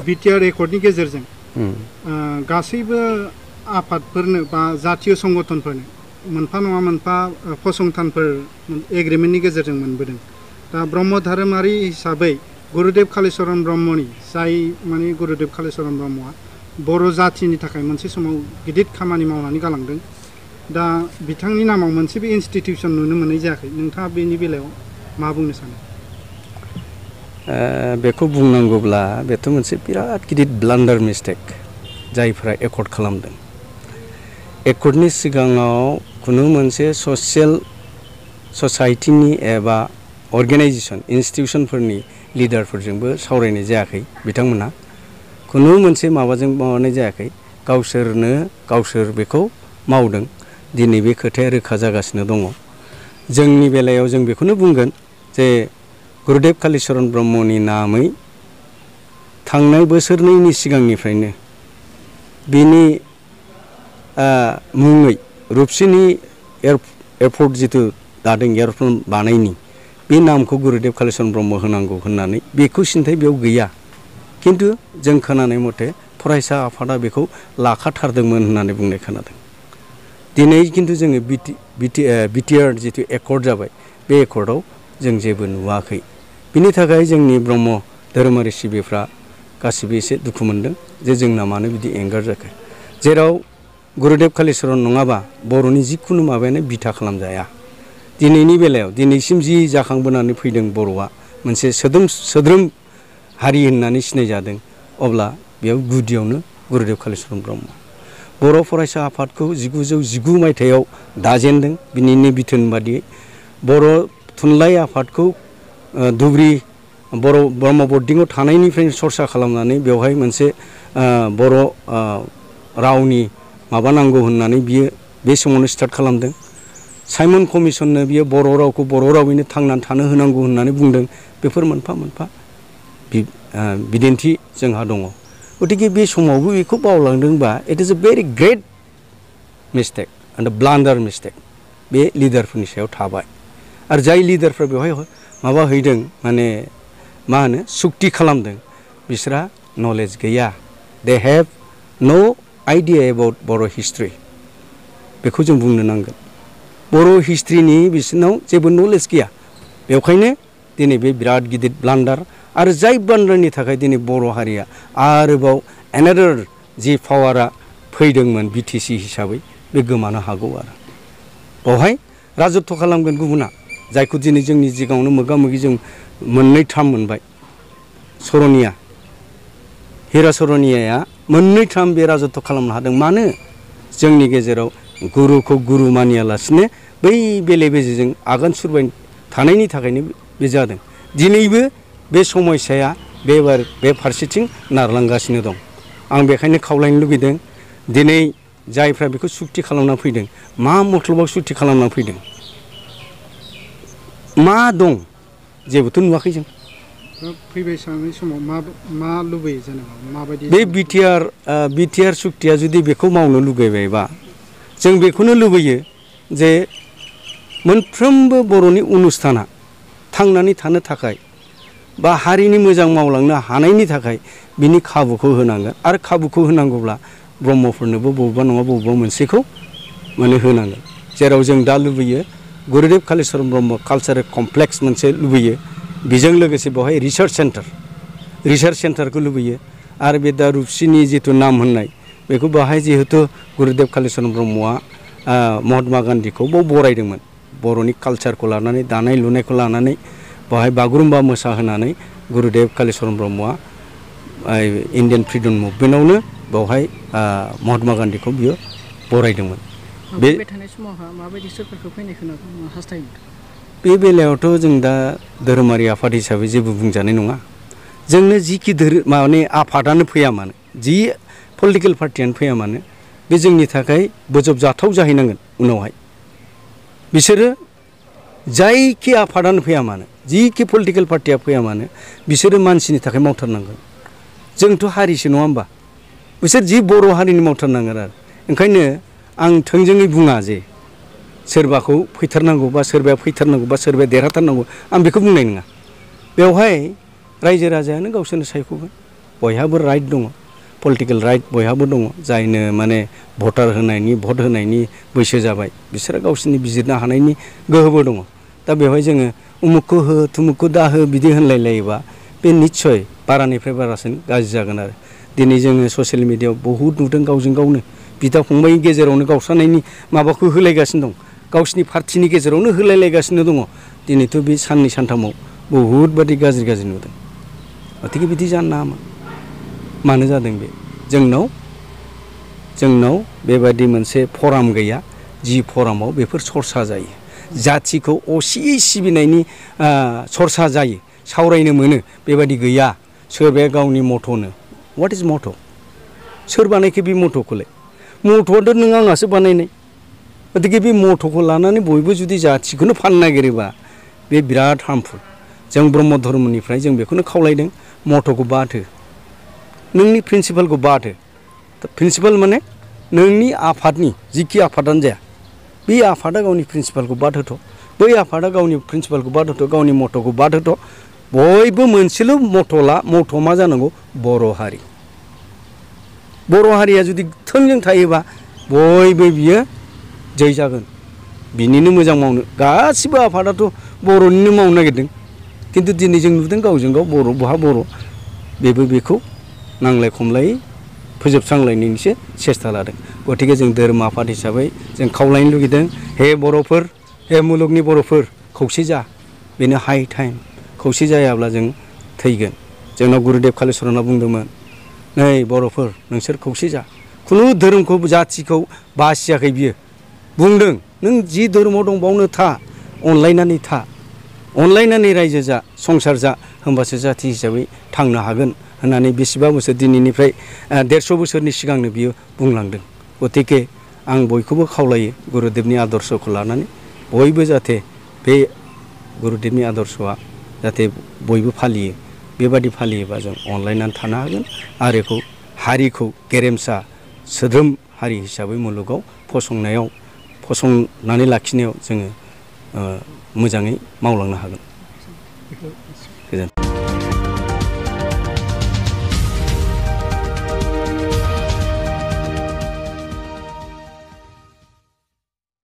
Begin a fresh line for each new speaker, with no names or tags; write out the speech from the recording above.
BTR रेकर्डनि गेजेरजों गासैबो आफादफोरनो बा जातीय संगठनफोरनो मोनफा नङा मोनफा फसंथानफोर एग्रिमेन्टनि गेजेरजों मोनबोदों। दा ब्रह्म धोरोमारि हिसाबै गुरुदेव कालीचरण ब्रह्मनि जाय माने गुरुदेव कालीचरण ब्रह्मआ बर' जाथिनि थाखाय मोनसे समाव गिदिर खामानि मावनानै गालांदों। दा बिथांनि नामाव मोनसेबो इनस्टिटिउसन नुनो मोननाय जायाखै। नोंथाङा बेनि बेलायाव मा बुंनो सानो?
बेखौ बुंनांगौब्ला बेथ' मोनसे बिराद गिदिर ब्लान्डार मिस्टेक जायफ्रा एकर्ड खालामदों। एकर्डनि सिगाङाव खुनु मोनसे ससाइटिनि एबा अर्गेनाइजेसन इन्स्टिटिउसनफोरनि लिडारफोरजोंबो सावरायनाय जायाखै बिथांमोनहा। खुनु मोनसे माबाजों माबानाय जायाखै। गावसोर बेखौ मावदों। दिनै बे खोथाया रोखा जागासिनो दङ। जोंनि बेलायाव जों बेखौनो बुंगोन जे गुरुदेव कालीचरण ब्रह्मनि नामै थांनाय बोसोरनैनि सिगांनिफ्रायनो बिनि मुङै रुपसिनि एयारपर्ट जिथु दादों एयारप्लेन बानायनि बे नामखौ गुरुदेव कालीचरण ब्रह्म होनांगौ होननानै बेखौ सिन्थाय बेयाव गैया। खिन्थु जों खोनानाय मथे फरायसा आफादा बेखौ लाखाथारदोंमोन होननानै बुंनाय खोनादों। दिनै खिन्थु जोङो बिटिआर जिथु एकर्ड जाबाय बे एकर्डआव जों जेबो नुवाखै। बिनि थाखाय जोंनि ब्रह्म धोरोमारि सिबिफ्रा गासिबो एसे दुखु मोनदों जे जोंना मानो बिदि एंगार जाखो। जेराव गुरुदेव कालीचरण नङाबा बर'नि जिखुनु माबायानो बिथा खालामजाया। दिनैनि बेलायाव दिनैसिम जि जाखांबोनानै फैदों बर'आ मोनसे सोद्रोम हारि होननानै सिनायजादों, अब्ला बेयाव गुदियावनो गुरुदेव कालीचरण ब्रह्म। बर' फरायसा आफादखौ 1919 मायथाइयाव दाजेनदों। बिनिनो बिथोन बादियै बर' थुनलाइ आफादखौ धुबुरी बर' ब्रह्म बर्डिंआव थानायनिफ्रायनो सरसा खालामनानै बेवहाय मोनसे बर' रावनि माबा नांगौ होननानै बियो बे समावनो स्टार्ट खालामदों। साइमन कमिसननो बियो बर' रावखौ बर' रावैनो थांनानै थानो होनांगौ होननानै बुंदों। बेफोर मोनफा मोनफा बिदिन्थि जोंहा दङ। गतिके बे समावबो बेखौ बावलांदोंबा it is a very great mistake and blunder mistake बे लिडारफोरनि सायाव थाबाय। आरो जाय लिडारफ्रा बेवहाय माबा हैदों माने मा होनो सुक्ति खालामदों बिसोरहा नलेज गैया। दे हेभ नो आइडिया एबाउट बर' हिस्ट्रि। बेखौ जों बुंनो नांगोन। बर' हिस्ट्रिनि बिसोरनाव जेबो नलेज गैया। बेवखायनो दिनै बे बिराद गिदिर ब्लान्डार। आरो जाय ब्लान्डारनि थाखाय दिनै बर' हारिया आरोबाव एनादार जि पावारा फैदोंमोन बिटिसि हिसाबै बे गोमानो हागौ। आरो बेवहाय राजत्व खालामगोन गुबुना, जायखौ दिनै जोंनि सिगाङावनो मोगा मोगि जों मोननै टार्म मोनबाय। हिरा सरनियाया मोननै टार्म बे राजत्व खालामनो हादों। मानो? जोंनि गेजेराव गुरुखौ गुरु मानियालासिनो बै बेले बेजेजों आगान सुरबाय थानायनि थाखायनो बे जादों। दिनैबो बे समस्याया बे फारसेथिं नारलांगासिनो दं। आं बेखायनो खावलायनो लुगैदों दिनै जायफ्रा बेखौ सुक्ति खालामना फैदों, मा मथलबाव सुक्ति खालामना फैदों? मा दं? जेबोथ' नुवाखै जों।
फैबाय थानाय समाव मा लुबैयो जेनेबा माबायदि?
बे बिटिआर सुक्तिया जुदि बेखौ मावनो लुगैबायबा जों बेखौनो लुबैयो जे मोनफ्रोमबो बर'नि अनुष्ठाना थांनानै थानो थाखाय बा हारिनि मोजां मावलांनो हानायनि थाखाय बिनि खाबुखौ होनांगोन। आरो खाबुखौ होनांगौब्ला ब्रह्मफोरनोबो बबेबा नङा बबेबा मोनसेखौ माने होनांगोन। जेराव जों दा लुबैयो गुरुदेव कालीचरण ब्रह्म कालचारेल कमप्लेक्स मोनसे लुबैयो। बेजों लोगोसे बेवहाय रिसार्च सेन्टारखौ लुबैयो। आरो बे दा रुपसिनि जिथु नाम होननाय बेखौ बाहाय जिहेतु गुरुदेव कालीचरण ब्रह्मआ महात्मा गान्धीखौ बरायदोंमोन। बर'नि कालचारखौ लानानै दानाय लुनायखौ लानानै बेवहाय बागुरुम्बा मोसाहोनानै गुरुदेव कालीचरण ब्रह्मआ इन्डियान फ्रिडम मुभमेन्टआवनो बेवहाय महात्मा गान्धीखौ बियो बरायदोंमोन।
बे थानाय समावहा माबायदि सोरखारखौ फैनायखौ हास्थायो?
बे बेलायावथ' जों दा धोरोमारि आफाद हिसाबै जेबो बुंजानाय नङा। जोंनो जिखि माने आफादानो फैया मानो, जि पलिटिकेल पार्टियानो फैया मानो, बे जोंनि थाखाय बोजबजाथाव जाहैनांगोन। उनावहाय बिसोरो जायखि आफादानो फैया मानो, जिखि पलिटिकेल पार्टिया फैया मानो, बिसोरो मानसिनि थाखाय मावथारनांगोन। जोंथ' हारिसो नङा होमबा? बिसोर जि बर' हारिनि मावथारनांगोन। आरो ओंखायनो आं थोंजोङै बुङा जे सोरबाखौ फैथारनांगौ बा सोरबाया फैथारनांगौ बा सोरबाया देरहाथारनांगौ, आं बेखौ बुंनाय नङा। बेवहाय रायजो राजायानो गावसोरनो सायख'गोन। बयहाबो राइट दङ पलिटिकेल राइट बयहाबो दङ जायनो माने भट होनायनि बैसो जाबाय बिसोरो गावसोरनि बिजिरनो हानायनि गोहोबो दङ दा बेवहाय जोङो उमुकखौ हो थुमुकखौ दा हो बिदि होनलायलायोबा बे निस्सय बारानिफ्राय बारासिन गाज्रि जागोन आरो दिनै जोङो ससियेल मिडियायाव बहुद नुदों गावजों गावनो बिदा फंबायनि गेजेरावनो गावस्रानायनि माबाखौ होलायगासिनो दं गावसिनि पार्टिनि गेजेरावनो होलायलायगासिनो दङ दिनैथ' बे साननै सानथामाव बहुद बादि गाज्रि नुदों गथिखे बिदि जानो नाङामोन मानो जादों बे जोंनाव बेबायदि मोनसे फराम गैया जि फरामाव बेफोर सरसा जायो जाथिखौ असियै सिबिनायनि सरसा जायो सावरायनो मोनो बेबायदि गैया सोरबाया गावनि मथ'नो व्हाट इज मथ' सोर बानायखो बे मथ'खौलाय मथ'आथ' नों आंहासो बानायनाय गथिखे बे मथ'खौ लानानै बयबो जुदि जाथिखौनो फाननो नागिरोबा बे बिराद हार्मफुल जों ब्रह्म धर्मनिफ्राय जों बेखौनो खावलायदों मथ'खौ बाद हो नोंनि प्रिन्सिपालखौ बाद हो प्रिन्सिपाल माने नोंनि आफादनि जिखि आफादानो जाया बे आफादा गावनि प्रिन्सिपालखौ बाद होथ' बै आफादा गावनि प्रिन्सिपालखौ बाद होथ' गावनि मथ'खौ बाद होथ' बयबो मोनसेल' मथ' मा जानांगौ बर' हारिया जुदि थोंजों थायोबा बयबो बियो जै जागोन बिनिनो मोजां मावनो गासिबो आफादाथ' बर'निनो मावनो नागिरदों खिन्थु दिनै जों नुदों गावजों गाव बर' बहा बर' बेबो बेखौ नांलाय खमलायै फोजोबस्रांलायनायनिसो सेस्था लादों गथिखे जों धोरोम आफाद हिसाबै जों खावलायनो लुगैदों हे बर'फोर हे मुलुगनि बर'फोर खौसे जा बेनो हाइ टाइम खौसे जायाब्ला जों थैगोन जोंनाव गुरुदेब कालिचरना बुंदोंमोन नै बर'फोर नोंसोर खौसे जा खुनु धोरोमखौ जाथिखौ बासियाखै बियो बुंदों नों जि धोरोमाव दं बावनो था अनलायनानै रायजो जा संसार जा होमबासो जाथि हिसाबै थांनो हागोन होननानै बेसेबा बोसोर दिनैनिफ्राय 150 बोसोरनि सिगांनो बियो बुंलांदों गथिखे आं बयखौबो खावलायो गुरुदेबनि आदर्शखौ लानानै बयबो जाहाथे बे गुरुदेबनि आदर्शआ जाहाथे बयबो फालियो बेबादि फालियोबा जों अनलायनानै थानो हागोन आरो बेखौ हारिखौ गेरेमसा सोद्रोम हारि हिसाबै मुलुगाव फसंनानै लाखिनायाव जोङो मोजाङै मावलांनो हागोन।